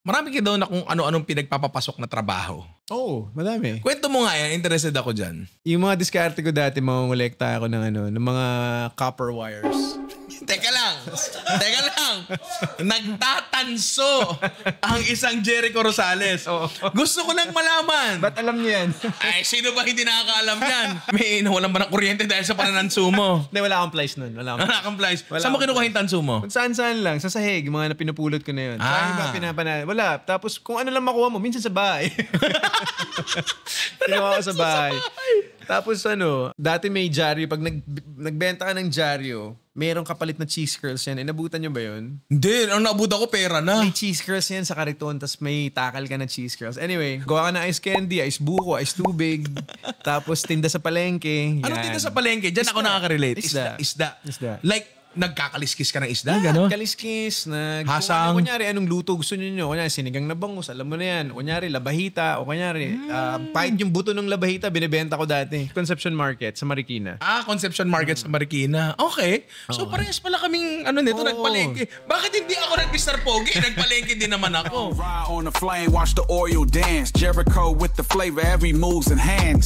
Marami ka daw na kung ano-anong pinagpapapasok na trabaho. Oo, madami. Kwento mo nga yan, interested ako dyan. Yung mga diskarte ko dati, mangungulekta ako ng mga copper wires. Teka lang. Nagtatanso ang isang Jericho Rosales. Gusto ko lang malaman. Ba't alam niyo yan? Ay, sino ba hindi nakakaalam yan? May nawalan ba ng kuryente dahil sa panananso mo? Hindi, wala akong plies nun. Wala akong plies. Saan mo kinukuha yung tanso mo? Kung saan-saan lang. Sa sahig, mga na pinupulot ko na yun. Wala. Tapos kung ano lang makuha mo, minsan sa bahay. Kinuha ko sa bahay. Tapos dati may dyaryo. Pag nagbenta ka ng dyaryo, merong kapalit na cheese curls yan. Inabutan nyo ba yun? Hindi. Ang naabutan ko, pera na. May cheese curls yan sa kariton, tapos may takal ka na cheese curls. Anyway, gawa ka na ice candy, ice buko, ice tubig, tapos tinda sa palengke. Anong tinda sa palengke? Diyan ako nakaka-relate. Isda. Like, nagkakaliskis ka ng isda, gano'n? Kaliskis, hasang. Kunyari, anong luto gusto nyo? Kunyari, sinigang na bangus, alam mo na yan. Kunyari, labahita. O kunyari, pahit yung buto ng labahita, binibenta ko dati. Conception Market sa Marikina. Conception Market sa Marikina. Okay. So, parehas pala kaming, nagpalengke. Bakit hindi ako nag-Mr. Pogi? Nagpalengke din naman ako. Ride on the flame, watch the oil dance. Jericho with the flavor, every moves and hands.